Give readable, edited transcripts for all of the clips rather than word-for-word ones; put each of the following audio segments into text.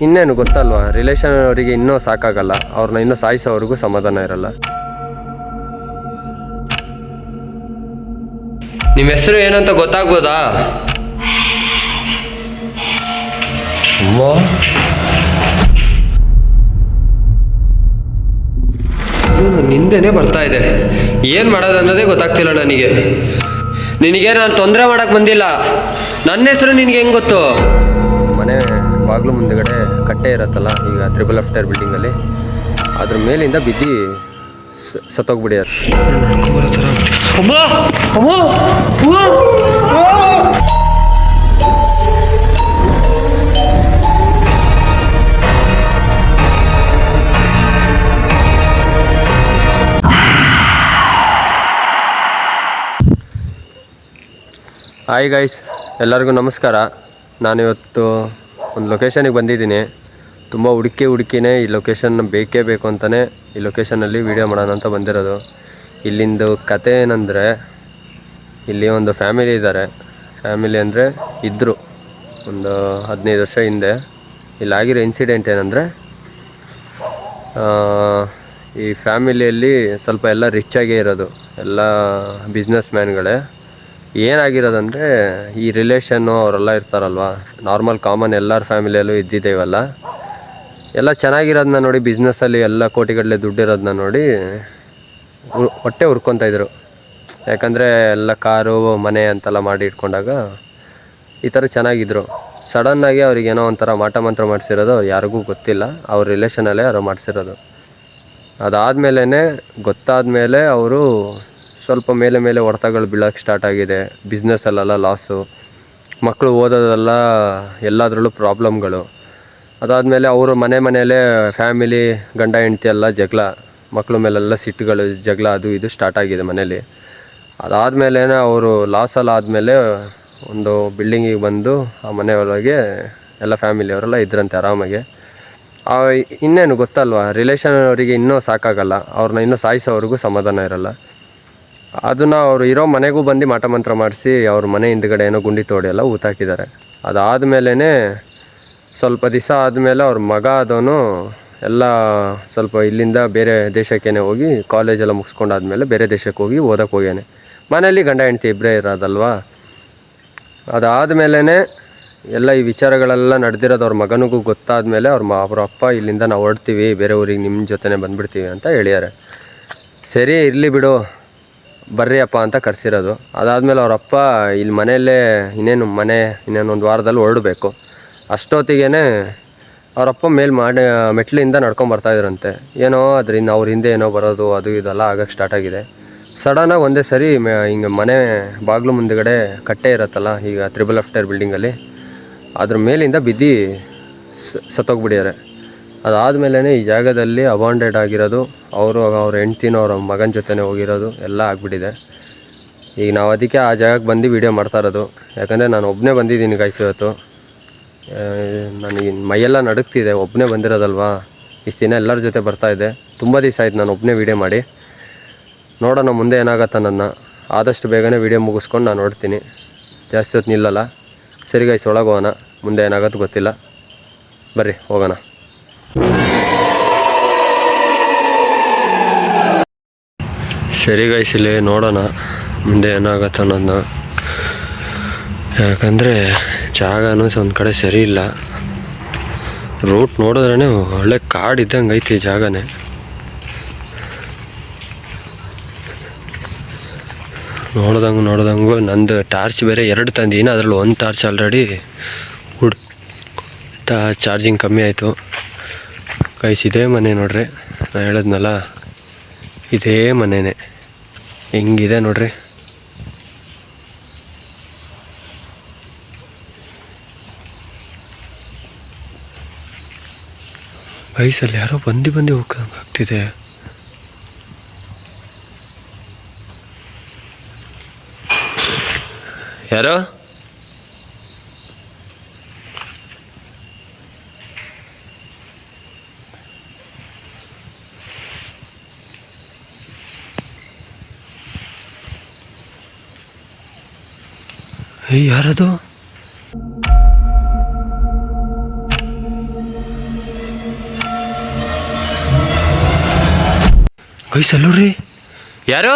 ಇನ್ನೇನು ಗೊತ್ತಲ್ವಾ, ರಿಲೇಷನ್ ಅವರಿಗೆ ಇನ್ನೂ ಸಾಕಾಗಲ್ಲ, ಅವ್ರನ್ನ ಇನ್ನೂ ಸಾಯಿಸೋವರೆಗೂ ಸಮಾಧಾನ ಇರಲ್ಲ. ನಿಮ್ಮ ಹೆಸರು ಏನಂತ ಗೊತ್ತಾಗ್ಬೋದಾ? ನಿಂದೇನೆ ಬರ್ತಾ ಇದೆ, ಏನು ಮಾಡೋದು ಅನ್ನೋದೇ ಗೊತ್ತಾಗ್ತಿಲ್ಲ ನನಗೆ. ನಿನಗೆ ನಾನು ತೊಂದರೆ ಮಾಡಕ್ಕೆ ಬಂದಿಲ್ಲ, ನನ್ನ ಹೆಸರು ನಿನಗೆ ಹೆಂಗೆ ಗೊತ್ತು? ಮನೆ ಬಾಗಿಲು ಮುಂದೆಗಡೆ ಕಟ್ಟೆ ಇರತ್ತಲ್ಲ, ಈಗ ತ್ರಿಬಲ್ ಅಫ್ಟರ್ ಬಿಲ್ಡಿಂಗಲ್ಲಿ, ಅದ್ರ ಮೇಲಿಂದ ಬಿದ್ದು ಸತ್ತೋಗ್ಬಿಡ್ಯಾರ. ಹಾಯ್ ಗೈಸ್, ಎಲ್ಲರಿಗೂ ನಮಸ್ಕಾರ. ನಾನಿವತ್ತು ಒಂದು ಲೊಕೇಶನಿಗೆ ಬಂದಿದ್ದೀನಿ. ತುಂಬ ಹುಡುಕಿನೇ ಈ ಲೊಕೇಶನ್ ಬೇಕೇ ಬೇಕು ಅಂತಲೇ ಈ ಲೊಕೇಶನಲ್ಲಿ ವೀಡಿಯೋ ಮಾಡೋಣ ಅಂತ ಬಂದಿರೋದು. ಇಲ್ಲಿಂದು ಕತೆ ಏನಂದರೆ, ಇಲ್ಲಿ ಒಂದು ಫ್ಯಾಮಿಲಿ ಇದ್ದಾರೆ. ಫ್ಯಾಮಿಲಿ ಅಂದರೆ ಇದ್ದರು ಒಂದು 15 ವರ್ಷ ಹಿಂದೆ. ಇಲ್ಲಾಗಿರೋ ಇನ್ಸಿಡೆಂಟ್ ಏನಂದರೆ, ಈ ಫ್ಯಾಮಿಲಿಯಲ್ಲಿ ಸ್ವಲ್ಪ ಎಲ್ಲ ರಿಚ್ಚಾಗೇ ಇರೋದು, ಎಲ್ಲ ಬಿಸ್ನೆಸ್ ಮ್ಯಾನ್ಗಳೇ. ಏನಾಗಿರೋದಂದರೆ, ಈ ರಿಲೇಷನ್ನು ಅವರೆಲ್ಲ ಇರ್ತಾರಲ್ವ, ನಾರ್ಮಲ್ ಕಾಮನ್ ಎಲ್ಲರ ಫ್ಯಾಮಿಲಿಯಲ್ಲೂ ಇದ್ದಿದ್ದೇವಲ್ಲ, ಎಲ್ಲ ಚೆನ್ನಾಗಿರೋದನ್ನ ನೋಡಿ, ಬಿಸ್ನೆಸ್ಸಲ್ಲಿ ಎಲ್ಲ ಕೋಟಿಗಟ್ಟಲೆ ದುಡ್ಡಿರೋದನ್ನ ನೋಡಿ ಹೊಟ್ಟೆ ಹುರ್ಕೊತಾಯಿದ್ರು. ಯಾಕಂದರೆ ಎಲ್ಲ ಕಾರು ಮನೆ ಅಂತೆಲ್ಲ ಮಾಡಿ ಇಟ್ಕೊಂಡಾಗ ಈ ಥರ ಚೆನ್ನಾಗಿದ್ರು. ಸಡನ್ನಾಗಿ ಅವ್ರಿಗೇನೋ ಒಂಥರ ಮಾಟ ಮಂತ್ರ ಮಾಡಿಸಿರೋದು ಯಾರಿಗೂ ಗೊತ್ತಿಲ್ಲ, ಅವ್ರ ರಿಲೇಷನಲ್ಲೇ ಯಾರೋ ಮಾಡಿಸಿರೋದು. ಅದಾದಮೇಲೆ ಗೊತ್ತಾದಮೇಲೆ ಅವರು ಸ್ವಲ್ಪ ಮೇಲೆ ಹೊಡೆತಗಳು ಬೀಳೋಕ್ಕೆ ಸ್ಟಾರ್ಟ್ ಆಗಿದೆ. ಬಿಸ್ನೆಸ್ಸಲ್ಲೆಲ್ಲ ಲಾಸು, ಮಕ್ಕಳು ಓದೋದೆಲ್ಲ ಎಲ್ಲದರಲ್ಲೂ ಪ್ರಾಬ್ಲಮ್ಗಳು. ಅದಾದಮೇಲೆ ಅವರು ಮನೆಯಲ್ಲೇ ಫ್ಯಾಮಿಲಿ ಗಂಡ ಹೆಂಡತಿ ಎಲ್ಲ ಜಗಳ, ಮಕ್ಕಳ ಮೇಲೆಲ್ಲ ಸಿಟ್ಟುಗಳು, ಜಗಳ, ಅದು ಇದು ಸ್ಟಾರ್ಟ್ ಆಗಿದೆ ಮನೇಲಿ. ಅದಾದಮೇಲೆ ಅವರು ಲಾಸಲ್ಲಾದಮೇಲೆ ಒಂದು ಬಿಲ್ಡಿಂಗಿಗೆ ಬಂದು ಆ ಮನೆಯೊಳಗೆ ಎಲ್ಲ ಫ್ಯಾಮಿಲಿಯವರೆಲ್ಲ ಇದ್ರಂತೆ ಆರಾಮಾಗೆ. ಇನ್ನೇನು ಗೊತ್ತಲ್ವಾ, ರಿಲೇಷನ್ ಅವರಿಗೆ ಇನ್ನೂ ಸಾಕಾಗಲ್ಲ, ಅವ್ರನ್ನ ಇನ್ನೂ ಸಾಯಿಸೋವರೆಗೂ ಸಮಾಧಾನ ಇರಲ್ಲ. ಅದನ್ನು ಅವರು ಇರೋ ಮನೆಗೂ ಬಂದು ಮಾಟ ಮಂತ್ರ ಮಾಡಿಸಿ ಅವ್ರ ಮನೆ ಹಿಂದ್ಗಡೆ ಏನೋ ಗುಂಡಿ ತೋಡಿ ಎಲ್ಲ ಊತಾಕಿದ್ದಾರೆ. ಅದಾದಮೇಲೆ ಸ್ವಲ್ಪ ದಿವಸ ಆದಮೇಲೆ ಅವ್ರ ಮಗ ಆದವನು ಎಲ್ಲ ಸ್ವಲ್ಪ ಇಲ್ಲಿಂದ ಬೇರೆ ದೇಶಕ್ಕೇ ಹೋಗಿ ಕಾಲೇಜೆಲ್ಲ ಮುಗಿಸ್ಕೊಂಡಾದ್ಮೇಲೆ ಬೇರೆ ದೇಶಕ್ಕೆ ಹೋಗಿ ಓದಕ್ಕೆ ಹೋಗ್ಯಾನೆ. ಮನೇಲಿ ಗಂಡ ಹೆಂಡತಿ ಇಬ್ಬರೇ ಇರೋದಲ್ವ. ಅದಾದಮೇಲೆ ಎಲ್ಲ ಈ ವಿಚಾರಗಳೆಲ್ಲ ನಡೆದಿರೋದು ಅವ್ರ ಮಗನಿಗೂ ಗೊತ್ತಾದಮೇಲೆ ಅವ್ರ ಅಪ್ಪ ಇಲ್ಲಿಂದ ನಾವು ಹೊರಡ್ತೀವಿ, ಬೇರೆ ಊರಿಗೆ ನಿಮ್ಮ ಜೊತೆನೇ ಬಂದುಬಿಡ್ತೀವಿ ಅಂತ ಹೇಳ್ಯಾರೆ. ಸರಿ ಇರಲಿ ಬಿಡು, ಬರ್ರಿ ಅಪ್ಪ ಅಂತ ಕರೆಸಿರೋದು. ಅದಾದಮೇಲೆ ಅವರಪ್ಪ ಇಲ್ಲಿ ಮನೆಯಲ್ಲೇ ಇನ್ನೇನೊಂದು ವಾರದಲ್ಲಿ ಹೊರಡಬೇಕು. ಅಷ್ಟೊತ್ತಿಗೆ ಅವರಪ್ಪ ಮೆಟ್ಲಿಂದ ನಡ್ಕೊಂಬರ್ತಾಯಿದ್ರಂತೆ. ಏನೋ ಅದರಿಂದ ಅವ್ರ ಹಿಂದೆ ಏನೋ ಬರೋದು, ಅದು ಇದೆಲ್ಲ ಆಗೋಕ್ಕೆ ಸ್ಟಾರ್ಟ್ ಆಗಿದೆ. ಸಡನ್ನಾಗಿ ಒಂದೇ ಸರಿ ಹಿಂಗೆ ಮನೆ ಬಾಗಿಲು ಮುಂದೆಗಡೆ ಕಟ್ಟೆ ಇರತ್ತಲ್ಲ, ಈಗ ತ್ರಿಬಲ್ ಅಫ್ಟರ್ ಬಿಲ್ಡಿಂಗಲ್ಲಿ, ಅದ್ರ ಮೇಲಿಂದ ಬಿದ್ದು ಸತ್ತೋಗ್ಬಿಡ್ಯಾರೆ. ಅದಾದಮೇಲೆ ಈ ಜಾಗದಲ್ಲಿ ಅಬಾಂಡೆಡ್ ಆಗಿರೋದು, ಅವ್ರ ಹೆಂಡ್ತಿನೋ ಅವ್ರ ಮಗನ ಜೊತೆನೇ ಹೋಗಿರೋದು ಎಲ್ಲ ಆಗಿಬಿಟ್ಟಿದೆ. ಈಗ ನಾವು ಅದಕ್ಕೆ ಆ ಜಾಗಕ್ಕೆ ಬಂದು ವೀಡಿಯೋ ಮಾಡ್ತಾ ಇರೋದು. ಯಾಕಂದರೆ ನಾನು ಒಬ್ಬನೇ ಬಂದಿದ್ದೀನಿ ಗೈಸ್ ಇವತ್ತು. ನನಗೆ ಮೈಯೆಲ್ಲ ನಡುಗ್ತಿದೆ, ಒಬ್ಬನೇ ಬಂದಿರೋದಲ್ವಾ. ಇಷ್ಟು ದಿನ ಎಲ್ಲರ ಜೊತೆ ಬರ್ತಾಯಿದ್ದೆ, ತುಂಬ ದಿವಸ ಆಯ್ತು ನಾನು ಒಬ್ಬನೇ ವೀಡಿಯೋ ಮಾಡಿ. ನೋಡೋಣ ಮುಂದೆ ಏನಾಗತ್ತೆ ನನ್ನ. ಆದಷ್ಟು ಬೇಗನೆ ವೀಡಿಯೋ ಮುಗಿಸ್ಕೊಂಡು ನಾನು ನೋಡ್ತೀನಿ, ಜಾಸ್ತಿ ಹೊತ್ತು ನಿಲ್ಲಲ್ಲ. ಸರಿ ಗೈಸ್, ಒಳಗೆ ಹೋಗೋಣ, ಮುಂದೆ ಏನಾಗತ್ತೆ ಗೊತ್ತಿಲ್ಲ, ಬರ್ರಿ ಹೋಗೋಣ. ಸರಿ ಗೈಸ್, ಇಲ್ಲಿ ನೋಡೋಣ ಮುಂದೆ ಏನಾಗತ್ತೆ ಅನ್ನೋದನ್ನ. ಯಾಕಂದರೆ ಜಾಗನೂ ಒಂದು ಕಡೆ ಸರಿ ಇಲ್ಲ. ರೂಟ್ ನೋಡಿದ್ರೇ ಒಳ್ಳೆ ಕಾಡಿದ್ದಂಗೆ ಐತಿ ಈ ಜಾಗನೇ. ನೋಡ್ದಂಗೂ ನಂದು ಟಾರ್ಚ್ ಬೇರೆ 2 ತಂದೀನಿ, ಅದರಲ್ಲಿ ಒಂದು ಟಾರ್ಚ್ ಆಲ್ರೆಡಿ ಚಾರ್ಜಿಂಗ್ ಕಮ್ಮಿ ಆಯಿತು. ಗೈಸ್ ಇದೇ ಮನೆ ನೋಡ್ರಿ, ನಾನು ಹೇಳಿದ್ನಲ್ಲ ಇದೇ ಮನೆಯೇ. ಹೆಂಗಿದೆ ನೋಡ್ರಿ. ಗೈಸಲ್ಲಿ ಯಾರೋ ಬಂದು ಹೋಗ್ತಿದೆ. ಯಾರೋ ಯಾರದು? ಗೈಸ್ ಅಲ್ಲೋರಿ, ಯಾರು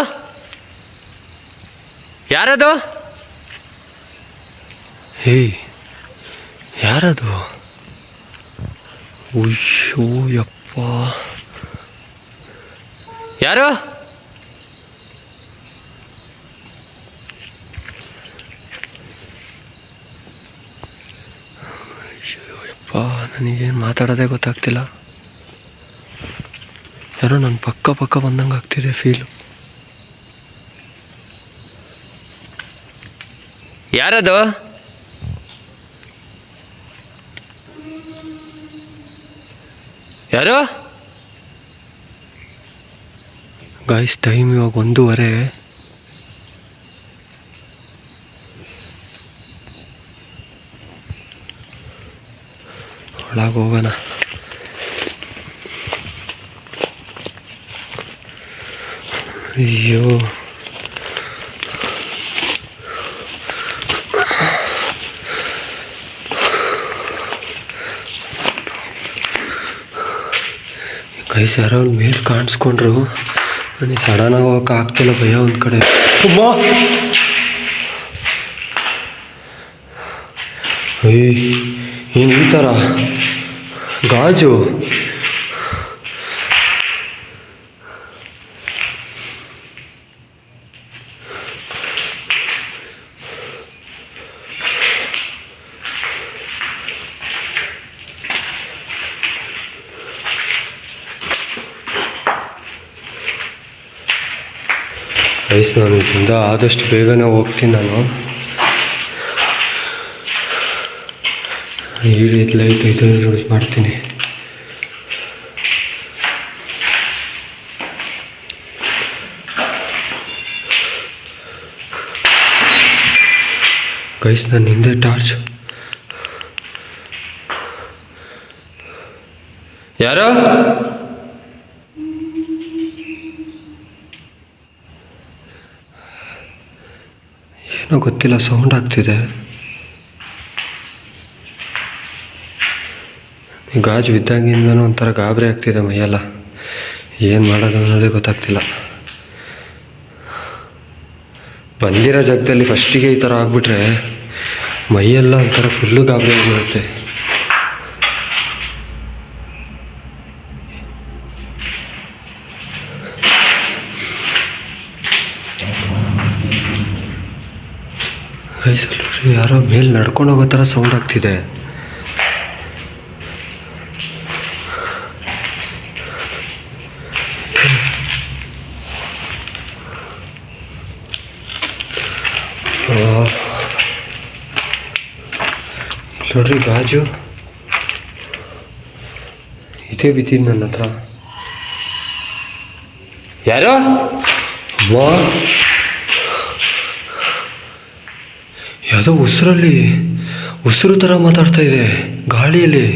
ಯಾರದು? ಹೇಯ್ ಯಾರದು? ಉಯ್ಯೋ ಯಪ್ಪ, ಯಾರು? ಯಪ್ಪ ನನಗೇನು ಮಾತಾಡೋದೇ ಗೊತ್ತಾಗ್ತಿಲ್ಲ. ಯಾರೋ ನನ್ನ ಪಕ್ಕ ಬಂದಂಗೆ ಆಗ್ತಿದೆ ಫೀಲು. ಯಾರದು? ಯಾರು? ಗಾಯ್ಸ್ ಟೈಮ್ ಇವಾಗ 1:15. ಒಳಗೆ ಹೋಗೋಣ. ಅಯ್ಯೋ ಗೈಸ್ ಯಾರೋ ಒಂದು ಮೇಲೆ ಕಾಣಿಸ್ಕೊಂಡ್ರು. ನನಗೆ ಸಡನ್ನಾಗಿ ಹೋಗೋಕೆ ಆಗ್ತಿಲ್ಲ, ಭಯ ಒಂದು ಕಡೆ. ಏನು ಈ ಥರ ಗಾಜು? ಗೈಸ್ ನಾನು ಇದರಿಂದ ಆದಷ್ಟು ಬೇಗನೆ ಹೋಗ್ತೀನಿ. ನಾನು ಈ ಲೈಟ್ ಇದನ್ನು ಯೂಸ್ ಮಾಡ್ತೀನಿ. ಗೈಸ್ ನನ್ನ ಹಿಂದೆ ಟಾರ್ಚ್. ಯಾರೋ? ಏನೋ ಗೊತ್ತಿಲ್ಲ, ಸೌಂಡ್ ಆಗ್ತಿದೆ. ಗಾಜು ಬಿದ್ದಂಗಿಂದನೂ ಒಂಥರ ಗಾಬರಿ ಆಗ್ತಿದೆ ಮೈಯೆಲ್ಲ. ಏನು ಮಾಡೋದು ಅನ್ನೋದೇ ಗೊತ್ತಾಗ್ತಿಲ್ಲ. ಬಂದಿರೋ ಜಾಗದಲ್ಲಿ ಫಸ್ಟಿಗೆ ಈ ಥರ ಆಗಿಬಿಟ್ರೆ ಮೈಯೆಲ್ಲ ಒಂಥರ ಫುಲ್ಲು ಗಾಬರಿ ಆಗಿಬಿಡುತ್ತೆ. ಗೈಸಲ್ಲಿ ಯಾರೋ ಮೇಲೆ ನಡ್ಕೊಂಡು ಹೋಗೋ ಥರ ಸೌಂಡ್ ಆಗ್ತಿದೆ. ನೋಡ್ರಿ ಗಾಜು ಇದೇ ಬಿದ್ದೀನಿ ನನ್ನ ಹತ್ರ. ಯಾರೋ ಯಾವುದೋ ಉಸಿರು ಥರ ಮಾತಾಡ್ತಾ ಇದೆ ಗಾಳಿಯಲ್ಲಿ.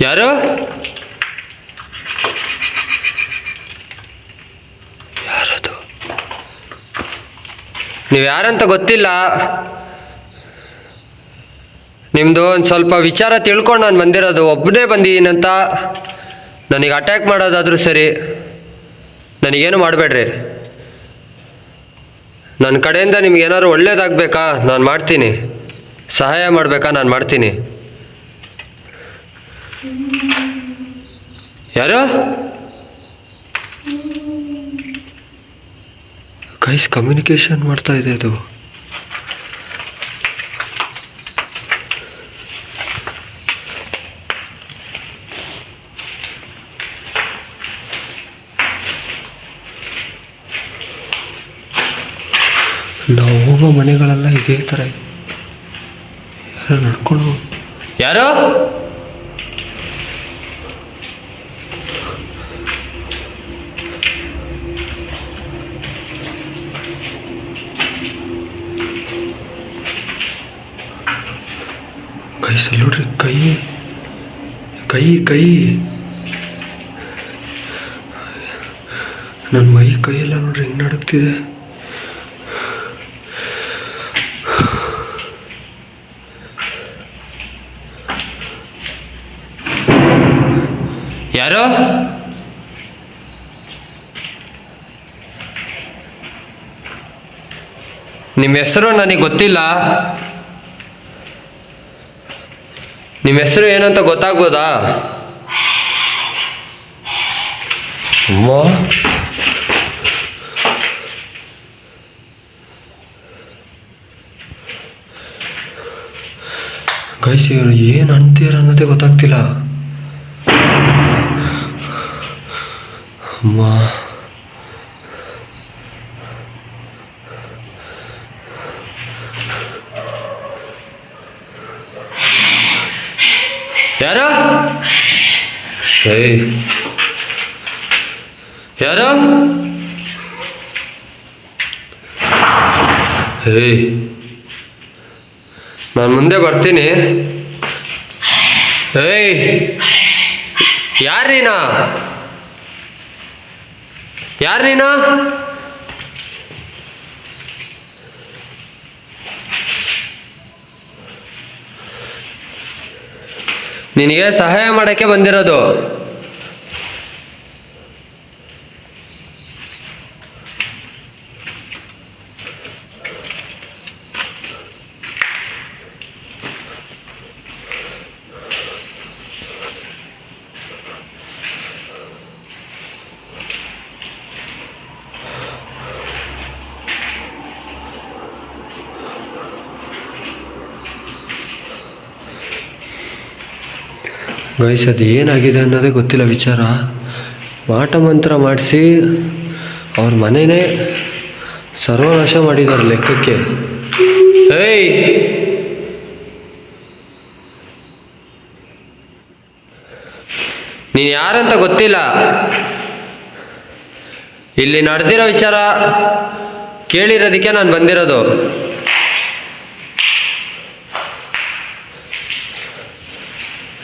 ಯಾರು? ಯಾರದು? ನೀವು ಯಾರಂತ ಗೊತ್ತಿಲ್ಲ. ನಿಮ್ಮದು ಒಂದು ಸ್ವಲ್ಪ ವಿಚಾರ ತಿಳ್ಕೊಂಡು ನಾನು ಬಂದಿರೋದು. ಒಬ್ಬನೇ ಬಂದಿದ್ದೀನಂತ ನನಗೆ ಅಟ್ಯಾಕ್ ಮಾಡೋದಾದರೂ ಸರಿ, ನನಗೇನು ಮಾಡಬೇಡ್ರಿ. ನನ್ನ ಕಡೆಯಿಂದ ನಿಮ್ಗೆ ಏನಾದ್ರು ಒಳ್ಳೇದಾಗಬೇಕಾ ನಾನು ಮಾಡ್ತೀನಿ, ಸಹಾಯ ಮಾಡಬೇಕಾ ನಾನು ಮಾಡ್ತೀನಿ. ಯಾರು? ಗೈಸ್ ಕಮ್ಯುನಿಕೇಶನ್ ಮಾಡ್ತಾ ಇದೆ ಅದು. ನಾವು ಹೋಗೋ ಮನೆಗಳೆಲ್ಲ ಇದೇ ಥರ. ಯಾರು ನಡ್ಕೊಂಡು? ಯಾರು? ಗೈಸ್ ಅಲ್ಲಿ ನೋಡ್ರಿ, ಕೈ ನನ್ನ ಕೈಯೆಲ್ಲ ನೋಡ್ರಿ ಹೆಂಗೆ ನಡುಗ್ತಿದೆ. ಯಾರು? ನಿಮ್ಮ ಹೆಸರು ನನಗೆ ಗೊತ್ತಿಲ್ಲ. ನಿಮ್ಮ ಹೆಸರು ಏನಂತ ಗೊತ್ತಾಗ್ಬೋದಾ? ಅಮ್ಮ, ಗೈಸ್ ಇವರು ಏನು ಅಂತೀರ ಅನ್ನೋದೇ ಗೊತ್ತಾಗ್ತಿಲ್ಲ. ಅಮ್ಮ, ಯಾರು? ಏಯ್, ಯಾರು? ಏಯ್, ನಾನು ಮುಂದೆ ಬರ್ತೀನಿ. ಏಯ್, ಯಾರು ನೀನು? ಯಾರು ನೀನು? ನಿನಗೆ ಸಹಾಯ ಮಾಡೋಕ್ಕೆ ಬಂದಿರೋದು. ಗೈಸ್ ಅದು ಏನಾಗಿದೆ ಅನ್ನೋದೇ ಗೊತ್ತಿಲ್ಲ ವಿಚಾರ. ಮಾಟ ಮಂತ್ರ ಮಾಡಿಸಿ ಅವ್ರ ಮನೆಯೇ ಸರ್ವನಾಶ ಮಾಡಿದ್ದಾರೆ ಲೆಕ್ಕಕ್ಕೆ. ಏಯ್, ನೀನು ಯಾರಂತ ಗೊತ್ತಿಲ್ಲ. ಇಲ್ಲಿ ನಡೆದಿರೋ ವಿಚಾರ ಕೇಳಿರೋದಕ್ಕೆ ನಾನು ಬಂದಿರೋದು.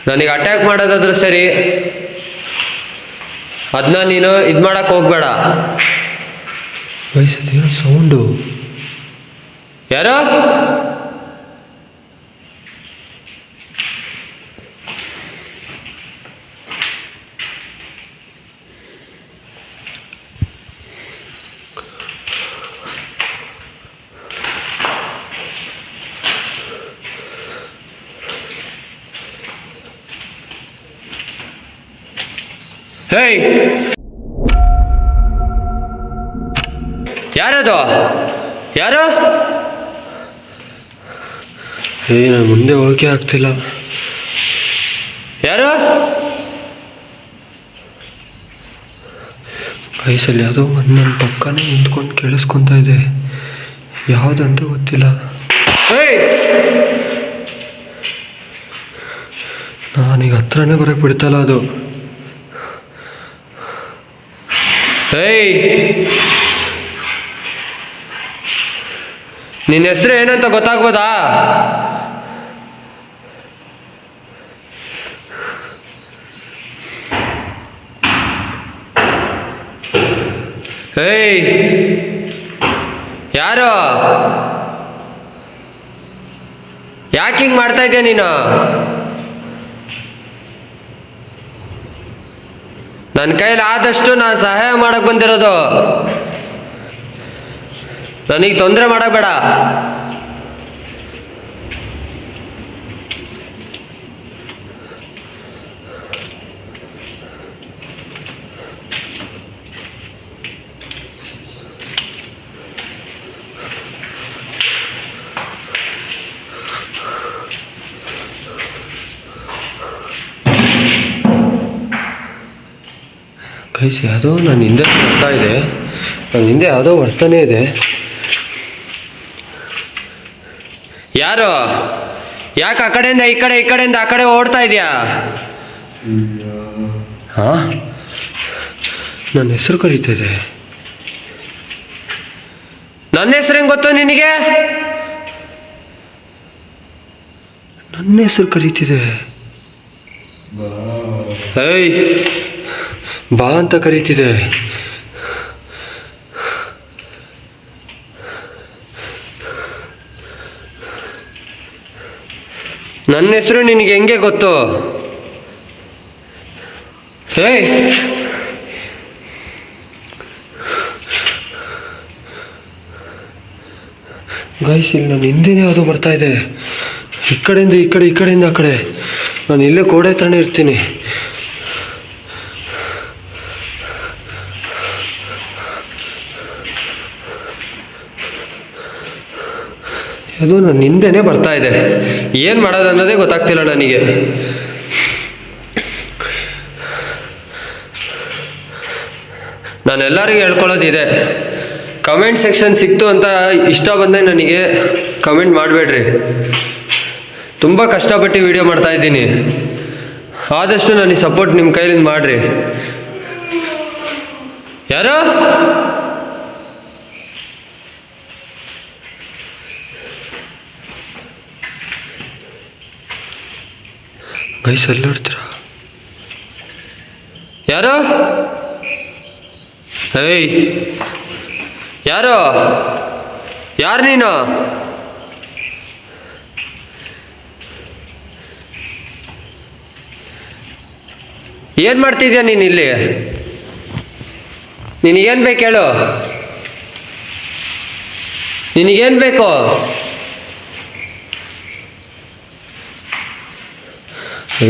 ನನಗೆ ಅಟ್ಯಾಕ್ ಮಾಡೋದಾದ್ರೂ ಸರಿ, ಅದನ್ನ ನೀನು ಇದು ಮಾಡಕ್ಕೆ ಹೋಗ್ಬೇಡ. ವಯಸ್ಸದೇನೋ ಸೌಂಡು. ಯಾರೋ? ಹೇಯ್, ಯಾರದು? ಯಾರು? ನಾನು ಮುಂದೆ ಹೋಗಕ್ಕೆ ಆಗ್ತಿಲ್ಲ. ಯಾರು? ವಯಸ್ಸಲ್ಲಿ ಯಾವುದೋ ಒಂದು ನನ್ನ ಪಕ್ಕನೇ ನಿಂತ್ಕೊಂಡು ಕೇಳಿಸ್ಕೊತಾ ಇದೆ. ಯಾವುದಂತ ಗೊತ್ತಿಲ್ಲ. ಹೇಯ್, ನಾನೀಗ ಹತ್ರನೇ ಬರೋಕ್ಕೆ ಬಿಡ್ತಲ್ಲ ಅದು. ಏಯ್, ನಿನ್ನ ಹೆಸರು ಏನಂತ ಗೊತ್ತಾಗ್ಬೋದಾ? ಏಯ್, ಯಾರು? ಯಾಕೆ ಹಿಂಗೆ ಮಾಡ್ತಾ ಇದ್ಯಾ ನೀನು? ನನ್ನ ಕೈಲಿ ಆದಷ್ಟು ನಾನು ಸಹಾಯ ಮಾಡಕ್ಕೆ ಬಂದಿರೋದು. ನನಗೆ ತೊಂದರೆ ಮಾಡಕ್ ಬೇಡ. ಗೈಸ್ ಯಾವುದೋ ನನ್ನ ಹಿಂದೆ ಬರ್ತಾ ಇದೆ. ನನ್ನ ಹಿಂದೆ ಯಾವುದೋ ಬರ್ತಾನೆ ಇದೆ. ಯಾರು? ಯಾಕೆ ಆ ಕಡೆಯಿಂದ ಈ ಕಡೆ, ಈ ಕಡೆಯಿಂದ ಆ ಕಡೆ ಓಡ್ತಾ ಇದೆಯಾ? ಹಾಂ, ನನ್ನ ಹೆಸರು ಕರೀತಿದೆ. ನನ್ನ ಹೆಸರು ಹೆಂಗೆ ಗೊತ್ತು ನಿನಗೆ? ನನ್ನ ಹೆಸರು ಕರೀತಿದೆ. ಏಯ್, ಬಾ ಅಂತ ಕರೀತಿದೆ. ನನ್ನ ಹೆಸರು ನಿನಗೆ ಹೆಂಗೆ ಗೊತ್ತು? ಹೇಯ್ ಗೈಸ್, ಇಲ್ಲಿ ನನ್ನ ಹಿಂದೆನೇ ಅದು ಬರ್ತಾ ಇದೆ. ಈ ಕಡೆಯಿಂದ ಈ ಕಡೆ, ಈ ಕಡೆಯಿಂದ ಆ ಕಡೆ. ನಾನು ಇಲ್ಲೇ ಗೋಡೆ ಹತ್ರನೇ ಇರ್ತೀನಿ. ಅದು ನನ್ನ ಹಿಂದೆನೇ ಬರ್ತಾ ಇದೆ. ಏನು ಮಾಡೋದು ಅನ್ನೋದೇ ಗೊತ್ತಾಗ್ತಿಲ್ಲ ನನಗೆ. ನಾನು ಎಲ್ಲರಿಗೂ ಹೇಳ್ಕೊಳ್ಳೋದಿದೆ, ಕಮೆಂಟ್ ಸೆಕ್ಷನ್ ಸಿಕ್ತು ಅಂತ ಇಷ್ಟ ಬಂದಾಗ ನನಗೆ ಕಮೆಂಟ್ ಮಾಡಬೇಡ್ರಿ. ತುಂಬ ಕಷ್ಟಪಟ್ಟು ವಿಡಿಯೋ ಮಾಡ್ತಾಯಿದ್ದೀನಿ. ಆದಷ್ಟು ನನಗೆ ಸಪೋರ್ಟ್ ನಿಮ್ಮ ಕೈಲಿಂದ ಮಾಡಿರಿ. ಯಾರು ಗೈಸ್ ಅಲ್ಲಾಡ್ತೀರ? ಯಾರು? ಏಯ್, ಯಾರು? ಯಾರು ನೀನು? ಏನು ಮಾಡ್ತಿದ್ಯಾ ನೀನು ಇಲ್ಲಿ? ನಿನಗೇನು ಬೇಕು ಹೇಳು? ನಿನಗೇನು ಬೇಕು?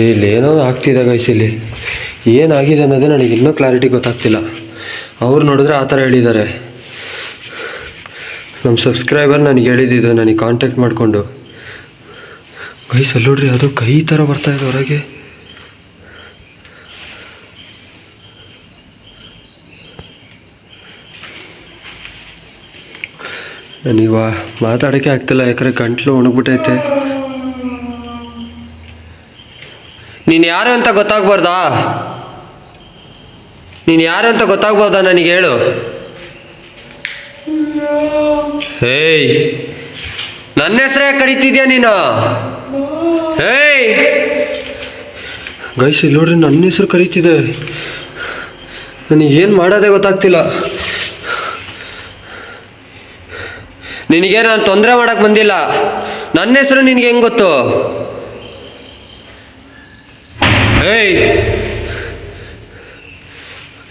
ಇಲ್ಲಿ ಏನೋ ಆಗ್ತಿದೆ ಗೈಸ್. ಇಲ್ಲಿ ಏನಾಗಿದೆ ಅನ್ನೋದೇ ನನಗೆ ಇನ್ನೂ ಕ್ಲಾರಿಟಿ ಗೊತ್ತಾಗ್ತಿಲ್ಲ. ಅವ್ರು ನೋಡಿದ್ರೆ ಆ ಥರ ಹೇಳಿದ್ದಾರೆ. ನಮ್ಮ ಸಬ್ಸ್ಕ್ರೈಬರ್ ನನಗೆ ಹೇಳಿದ್ದು, ನನಗೆ ಕಾಂಟ್ಯಾಕ್ಟ್ ಮಾಡಿಕೊಂಡು. ಗೈಸ್ ಅಲ್ಲಿ ನೋಡ್ರಿ, ಅದು ಕೈ ಥರ ಬರ್ತಾಯಿದೆ ಹೊರಗೆ. ನನಗೆ ಮಾತಾಡೋಕ್ಕೆ ಆಗ್ತಿಲ್ಲ, ಯಾಕಂದರೆ ಗಂಟ್ಲು ಒಣಗ್ಬಿಟ್ಟೈತೆ. ನೀನು ಯಾರು ಅಂತ ಗೊತ್ತಾಗ್ಬಾರ್ದಾ? ನೀನು ಯಾರು ಅಂತ ಗೊತ್ತಾಗ್ಬೋದಾ ನನಗೆ ಹೇಳು? ಹೇಯ್, ನನ್ನ ಹೆಸರೇ ಕರಿತಿದ್ಯಾ ನೀನು? ಹೇಯ್ ಗೈಸ್ ಇಲ್ಲಿ ನೋಡ್ರಿ, ನನ್ನ ಹೆಸರು ಕರೀತಿದೆ. ನನಗೇನು ಮಾಡೋದೇ ಗೊತ್ತಾಗ್ತಿಲ್ಲ. ನಿನಗೆ ನಾನು ತೊಂದರೆ ಮಾಡೋಕ್ಕೆ ಬಂದಿಲ್ಲ. ನನ್ನ ಹೆಸರು ನಿನಗೆ ಹೆಂಗೆ ಗೊತ್ತು? ಏಯ್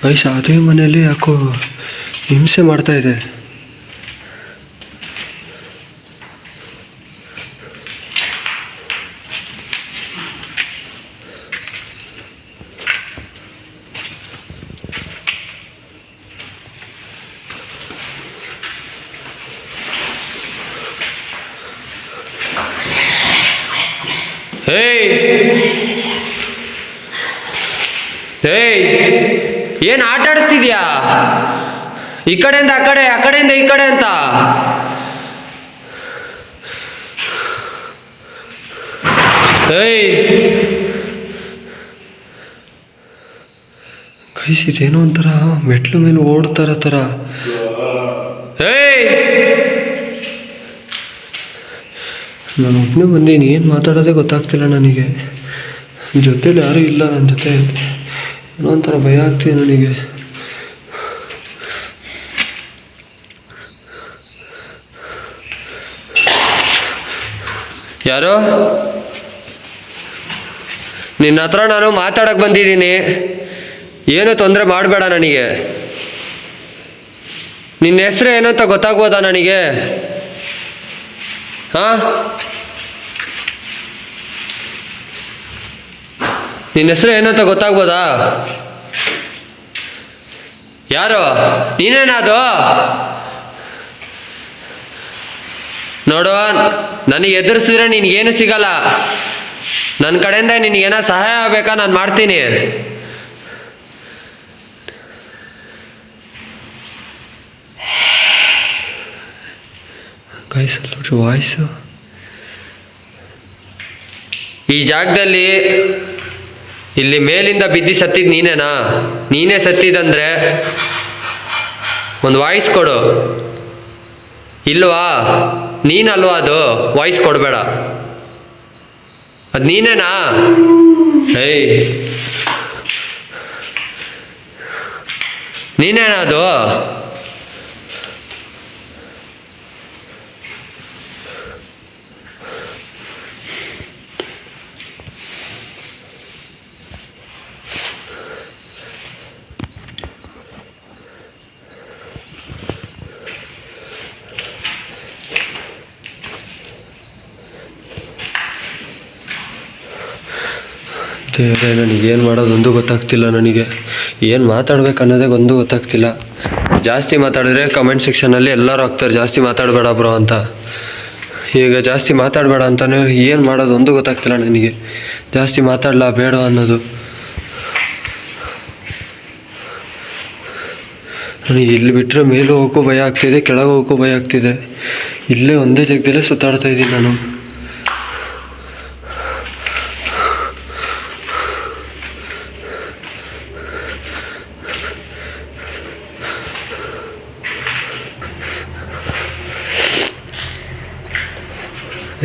ಗೈಸ್, ಅದೇ ಮನೆಯಲ್ಲಿ ಯಾಕೋ ಹಿಂಸೆ ಮಾಡ್ತಾ ಇದೆ. ಹೇಯ್ ಹೇಯ್, ಏನು ಆಟ ಆಡಿಸ್ತಿದ್ಯಾ? ಈ ಕಡೆಯಿಂದ ಆ ಕಡೆ, ಆ ಕಡೆಯಿಂದ ಈ ಕಡೆ ಅಂತ. ಹೇಯ್ ಗೈಸ್, ಇದೇನೋ ಒಂಥರ ಮೆಟ್ಲು ಮೇಲೆ ಓಡ್ತಾರ ಥರ. ಹೇಯ್, ನಾನು ಒಬ್ಬನೇ ಬಂದೀನಿ, ಏನು ಮಾತಾಡೋದೇ ಗೊತ್ತಾಗ್ತಿಲ್ಲ ನನಗೆ. ಜೊತೇಲಿ ಯಾರೂ ಇಲ್ಲ ನನ್ನ ಜೊತೆ. ಏನೋ ಒಂಥರ ಭಯ ಆಗ್ತಿದೆ ನನಗೆ. ಯಾರು? ನಿನ್ನ ಹತ್ರ ನಾನು ಮಾತಾಡೋಕ್ಕೆ ಬಂದಿದ್ದೀನಿ. ಏನು ತೊಂದರೆ ಮಾಡಬೇಡ ನನಗೆ. ನಿನ್ನ ಹೆಸರು ಏನು ಅಂತ ಗೊತ್ತಾಗ್ಬೋದಾ ನನಗೆ? ಹಾಂ, ನಿನ್ನ ಹೆಸರು ಏನು ಅಂತ ಗೊತ್ತಾಗ್ಬೋದಾ? ಯಾರು? ನೀನೇನದು? ನೋಡು, ನನಗೆ ಎದುರಿಸಿದ್ರೆ ನಿನಗೇನು ಸಿಗಲ್ಲ. ನನ್ನ ಕಡೆಯಿಂದ ನಿನಗೇನೋ ಸಹಾಯ ಆಗಬೇಕಾ, ನಾನು ಮಾಡ್ತೀನಿ. ಗೈಸ್ ಅಲ್ಲಿ ನೋಡ್ರಿ ವಾಯ್ಸು. ಈ ಜಾಗದಲ್ಲಿ ಇಲ್ಲಿ ಮೇಲಿಂದ ಬಿದ್ದು ಸತ್ತಿದ್ದು ನೀನೇನಾ? ನೀನೇ ಸತ್ತಿದಂದ್ರೆ ಒಂದು ವಾಯ್ಸ್ ಕೊಡು. ಇಲ್ವಾ? ನೀನಲ್ವಾ ಅದು? ವಾಯ್ಸ್ ಕೊಡಬೇಡ. ಅದು ನೀನೇನಾ? ಏಯ್, ನೀನೇನಾ ಅದು? ದೇವರೇ, ನನಗೇನು ಮಾಡೋದೊಂದು ಗೊತ್ತಾಗ್ತಿಲ್ಲ. ನನಗೆ ಏನು ಮಾತಾಡ್ಬೇಕು ಅನ್ನೋದೇ ಒಂದು ಗೊತ್ತಾಗ್ತಿಲ್ಲ. ಜಾಸ್ತಿ ಮಾತಾಡಿದ್ರೆ ಕಮೆಂಟ್ ಸೆಕ್ಷನಲ್ಲಿ ಎಲ್ಲರೂ ಹಾಕ್ತಾರೆ ಜಾಸ್ತಿ ಮಾತಾಡಬೇಡ ಬ್ರೋ ಅಂತ. ಈಗ ಜಾಸ್ತಿ ಮಾತಾಡಬೇಡ ಅಂತಾನೆ ಏನು ಮಾಡೋದು ಒಂದು ಗೊತ್ತಾಗ್ತಿಲ್ಲ ನನಗೆ. ಜಾಸ್ತಿ ಮಾತಾಡಲ್ಲ ಬೇಡ ಅನ್ನೋದು. ನನಗೆ ಇಲ್ಲಿ ಬಿಟ್ಟರೆ ಮೇಲೂ ಹೋಗೋಕ್ಕೂ ಭಯ ಆಗ್ತಿದೆ, ಕೆಳಗೆ ಹೋಗೋಕ್ಕೂ ಭಯ ಆಗ್ತಿದೆ. ಇಲ್ಲೇ ಒಂದೇ ಜಾಗದಲ್ಲೇ ಸುತ್ತಾಡ್ತಾ ಇದ್ದೀನಿ ನಾನು.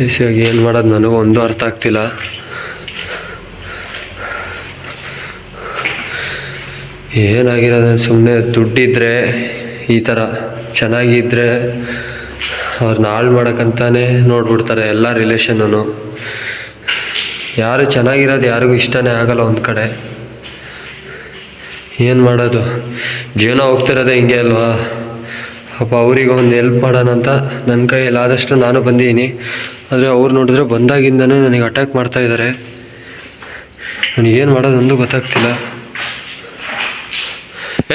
ಈಸಿಯಾಗಿ ಏನು ಮಾಡೋದು ನನಗೂ ಒಂದು ಅರ್ಥ ಆಗ್ತಿಲ್ಲ. ಏನಾಗಿರೋದು, ಸುಮ್ಮನೆ ದುಡ್ಡಿದ್ರೆ ಈ ಥರ ಚೆನ್ನಾಗಿದ್ದರೆ ಅವ್ರನ್ನ ಹಾಳು ಮಾಡೋಕ್ಕಂತಾನೆ ನೋಡ್ಬಿಡ್ತಾರೆ ಎಲ್ಲ ರಿಲೇಷನ್ನೂ. ಯಾರು ಚೆನ್ನಾಗಿರೋದು ಯಾರಿಗೂ ಇಷ್ಟನೇ ಆಗಲ್ಲ ಒಂದು ಕಡೆ. ಏನು ಮಾಡೋದು, ಜೀವನ ಹೋಗ್ತಿರೋದೇ ಹಿಂಗೆ ಅಲ್ವಾ. ಪಾಪ ಅವರಿಗೆ ಒಂದು ಹೆಲ್ಪ್ ಮಾಡೋಣ ಅಂತ ನನ್ನ ಕೈಯಲ್ಲಿ ಆದಷ್ಟು ನಾನು ಬಂದಿದ್ದೀನಿ. ಆದರೆ ಅವ್ರು ನೋಡಿದ್ರೆ ಬಂದಾಗಿಂದನೇ ನನಗೆ ಅಟ್ಯಾಕ್ ಮಾಡ್ತಾಯಿದ್ದಾರೆ. ನನಗೇನು ಮಾಡೋದೊಂದು ಗೊತ್ತಾಗ್ತಿಲ್ಲ.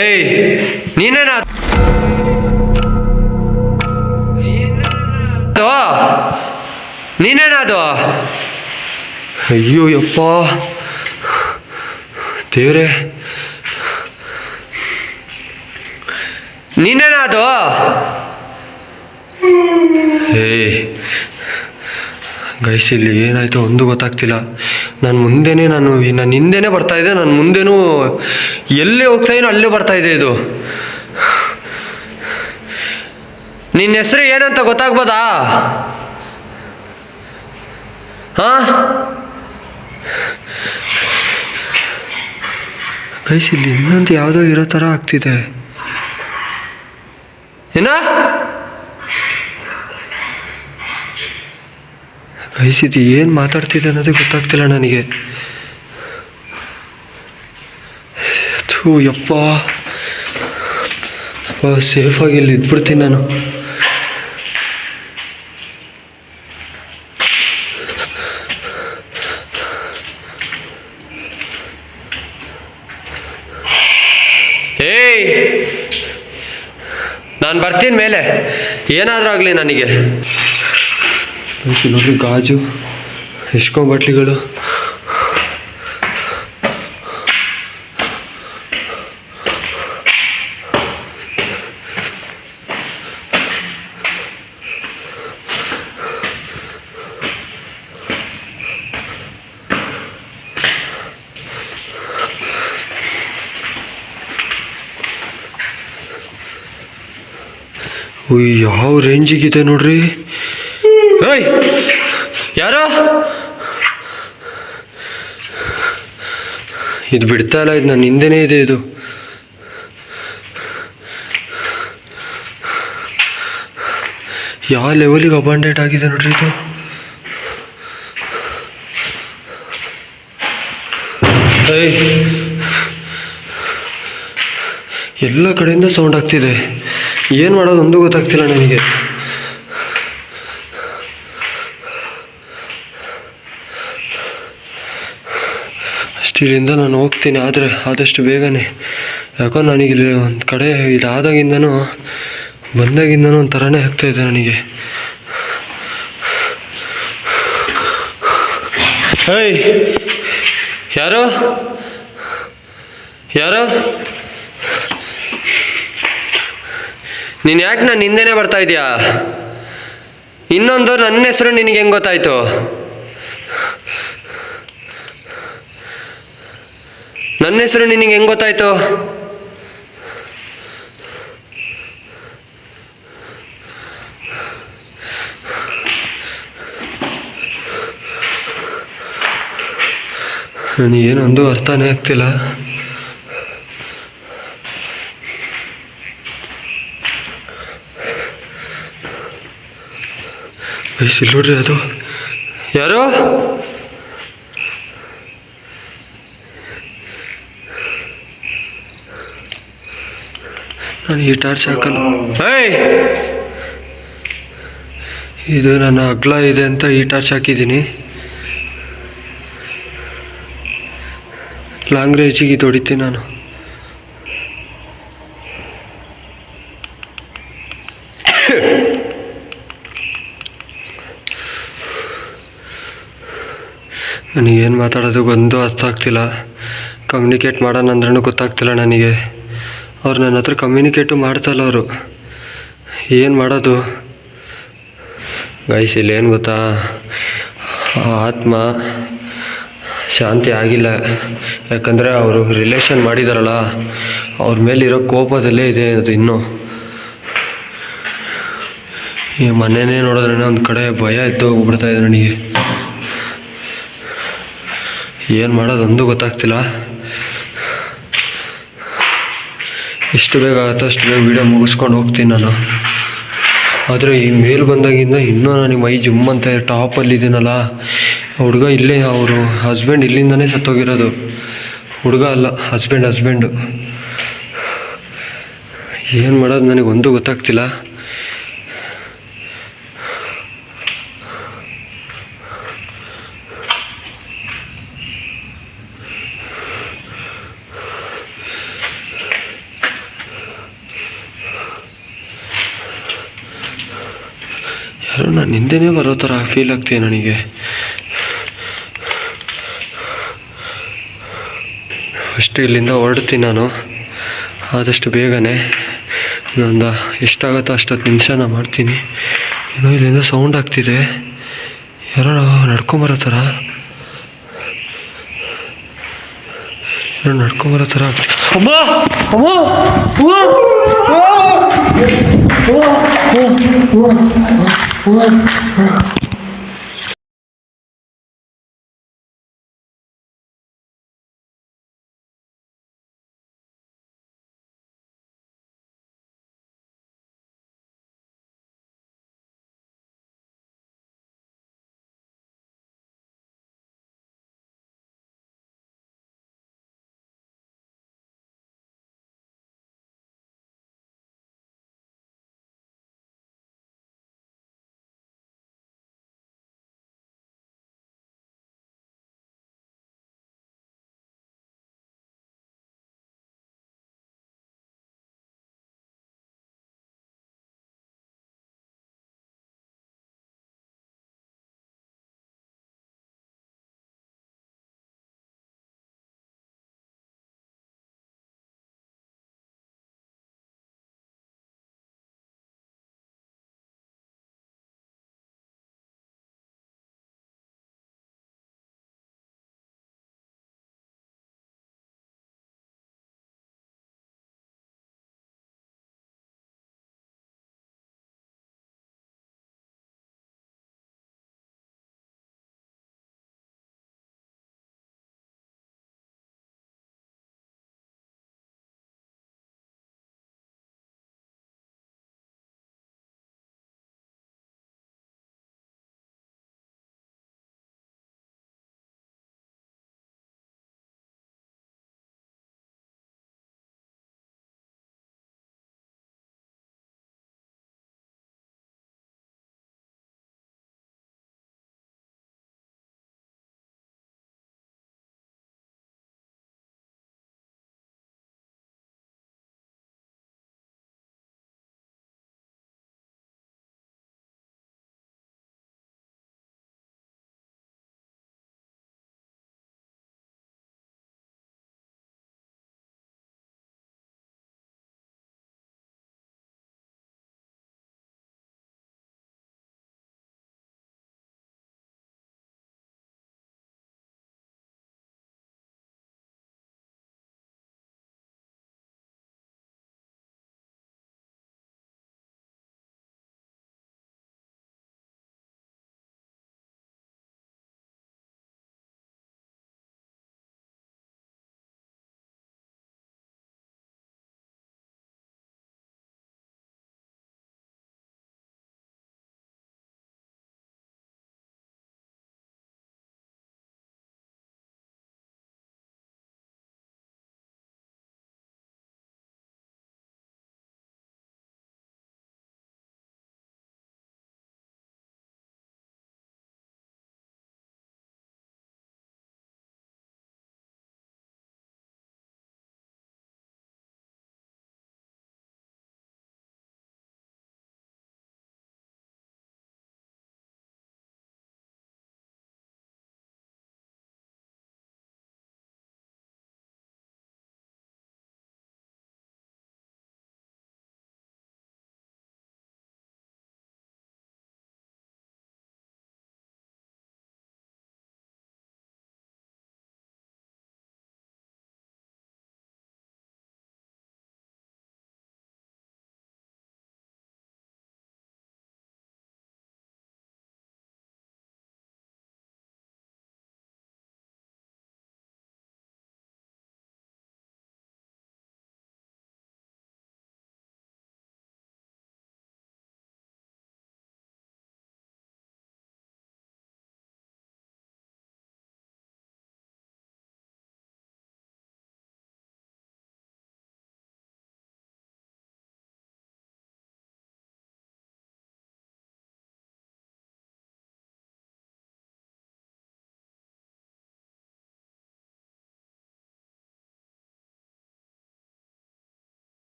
ಏಯ್, ನೀನೇನಾ ನೀನೇನದು? ಅಯ್ಯೋ ಯಪ್ಪ ದೇವ್ರೆ, ನೀನೇನದು? ಏಯ್ ಗೈಸ್, ಇಲ್ಲಿ ಏನಾಯಿತು ಒಂದು ಗೊತ್ತಾಗ್ತಿಲ್ಲ. ನಾನು ಹಿಂದೆನೇ ಬರ್ತಾಯಿದೆ. ನಾನು ಮುಂದೆನೂ ಎಲ್ಲೇ ಹೋಗ್ತಾಯಿನೋ ಅಲ್ಲೇ ಬರ್ತಾಯಿದೆ ಇದು. ನಿನ್ನ ಹೆಸರು ಏನಂತ ಗೊತ್ತಾಗ್ಬೋದಾ? ಹಾಂ ಗೈಸ್, ಇಲ್ಲಿ ಇನ್ನೊಂದು ಯಾವುದೋ ಇರೋ ಥರ ಆಗ್ತಿದೆ. ಏನ ಗೈಸ್, ಇದು ಏನು ಮಾತಾಡ್ತಿದೆ ಅನ್ನೋದೇ ಗೊತ್ತಾಗ್ತಿಲ್ಲ ನನಗೆ. ಥೂ ಯಪ್ಪ, ಸೇಫಾಗಿ ಇಲ್ಲಿ ಇದ್ಬಿಡ್ತೀನಿ ನಾನು. ಏಯ್, ನಾನು ಬರ್ತೀನಿ ಮೇಲೆ, ಏನಾದರೂ ಆಗಲಿ ನನಗೆ. ನೋಡ್ರಿ, ಗಾಜು ಎಷ್ಟೋ ಬಟ್ಲಿಗಳು. ಯಾವ ರೇಂಜಿಗಿದೆ ನೋಡ್ರಿ. ಏಯ್, ಯಾರೋ ಇದು ಬಿಡ್ತಾ ಇಲ್ಲ. ಇದು ನನ್ನ ಹಿಂದೆನೇ ಇದೆ. ಇದು ಯಾವ ಲೆವೆಲಿಗೆ ಅಬಾಂಡೆಡ್ ಆಗಿದೆ ನೋಡ್ರಿ ಇದು. ಏಯ್, ಎಲ್ಲ ಕಡೆಯಿಂದ ಸೌಂಡ್ ಆಗ್ತಿದೆ. ಏನು ಮಾಡೋದು ಒಂದು ಗೊತ್ತಾಗ್ತಿಲ್ಲ ನನಗೆ. ಅಷ್ಟಿರಿಂದ ನಾನು ಹೋಗ್ತೀನಿ, ಆದರೆ ಆದಷ್ಟು ಬೇಗನೆ. ಯಾಕೋ ನನಗಿಲ್ಲಿ ಒಂದು ಕಡೆ ಇದಾದಾಗಿಂದನೂ ಬಂದಾಗಿಂದನೂ ಒಂಥರನೇ ಆಗ್ತಾಯಿದೆ ನನಗೆ. ಏಯ್, ಯಾರೋ ನೀನು ಯಾಕೆ ನಾನು ಹಿಂದೆನೇ ಬರ್ತಾ ಇದೆಯಾ? ಇನ್ನೊಂದು, ನನ್ನ ಹೆಸರು ನಿನಗೆ ಹೆಂಗೆ ಗೊತ್ತಾಯ್ತು? ನನ್ನ ಹೆಸರು ನಿನಗೆ ಹೆಂಗೆ ಗೊತ್ತಾಯ್ತು? ನನಗೇನೊಂದು ಅರ್ಥನೇ ಆಗ್ತಿಲ್ಲ. ವಯಸ್ಸಿಲ್ಲ ನೋಡ್ರಿ, ಅದು ಯಾರೋ. ನಾನು ಈ ಟಾರ್ಚ್ ಹಾಕಲ್ಲ. ಏಯ್, ಇದು ನನ್ನ ಅಗ್ಲ ಇದೆ ಅಂತ ಈ ಟಾರ್ಚ್ ಹಾಕಿದ್ದೀನಿ. ಲಾಂಗ್ ರೇಂಜಿಗೆ ಇದು ಹೊಡಿತೀನಿ ನಾನು. ನನಗೇನು ಮಾತಾಡೋದು ಒಂದು ಅರ್ಥ ಆಗ್ತಿಲ್ಲ. ಕಮ್ಯುನಿಕೇಟ್ ಮಾಡೋಣ ಅಂದ್ರೂ ಗೊತ್ತಾಗ್ತಿಲ್ಲ ನನಗೆ. ಅವ್ರು ನನ್ನ ಹತ್ರ ಕಮ್ಯುನಿಕೇಟು ಮಾಡ್ತಾಯಿಲ್ಲ ಅವರು. ಏನು ಮಾಡೋದು ಗೈಸ್? ಇಲ್ಲಿ ಏನು ಗೊತ್ತಾ, ಆತ್ಮ ಶಾಂತಿ ಆಗಿಲ್ಲ. ಯಾಕಂದರೆ ಅವರು ರಿಲೇಷನ್ ಮಾಡಿದಾರಲ್ಲ, ಅವ್ರ ಮೇಲಿರೋ ಕೋಪದಲ್ಲೇ ಇದೆ ಅದು ಇನ್ನೂ. ಈ ಮನೆಯೇ ನೋಡಿದ್ರೆ ಒಂದು ಕಡೆ ಭಯ ಎದ್ದೋಗ್ಬಿಡ್ತಾ ಇದೆ ನನಗೆ. ಏನು ಮಾಡೋದೊಂದು ಗೊತ್ತಾಗ್ತಿಲ್ಲ. ಎಷ್ಟು ಬೇಗ ಆಗುತ್ತೋ ಅಷ್ಟು ಬೇಗ ವೀಡಿಯೋ ಮುಗಿಸ್ಕೊಂಡು ಹೋಗ್ತೀನಿ ನಾನು. ಆದರೆ ಈ ಮೇಲ್ ಬಂದಾಗಿಂದ ಇನ್ನೂ ನನಗೆ ಮೈ ಜುಮ್ ಅಂತ ಟಾಪಲ್ಲಿದ್ದೀನಲ್ಲ. ಹುಡುಗ ಇಲ್ಲೇ, ಅವರು ಹಸ್ಬೆಂಡ್ ಇಲ್ಲಿಂದನೇ ಸತ್ತೋಗಿರೋದು. ಹುಡುಗ ಅಲ್ಲ, ಹಸ್ಬೆಂಡು. ಏನು ಮಾಡೋದು ನನಗೆ ಒಂದು ಗೊತ್ತಾಗ್ತಿಲ್ಲ. ಯಾರೋ ನಾನು ಹಿಂದೆನೇ ಬರೋ ಥರ ಫೀಲ್ ಆಗ್ತೀವಿ ನನಗೆ. ಅಷ್ಟು ಇಲ್ಲಿಂದ ಹೊರಡ್ತೀನಿ ನಾನು ಆದಷ್ಟು ಬೇಗನೆ. ಇನ್ನೊಂದು ಎಷ್ಟಾಗುತ್ತೋ ಅಷ್ಟೊತ್ತು ನಿಮಿಷ ನಾನು ಮಾಡ್ತೀನಿ. ಏನೋ ಇಲ್ಲಿಂದ ಸೌಂಡ್ ಆಗ್ತಿದೆ, ಯಾರೋ ನಡ್ಕೊಂಬರೋ ಥರ ಆಗ್ತಿದೆ. ಅಮ್ಮ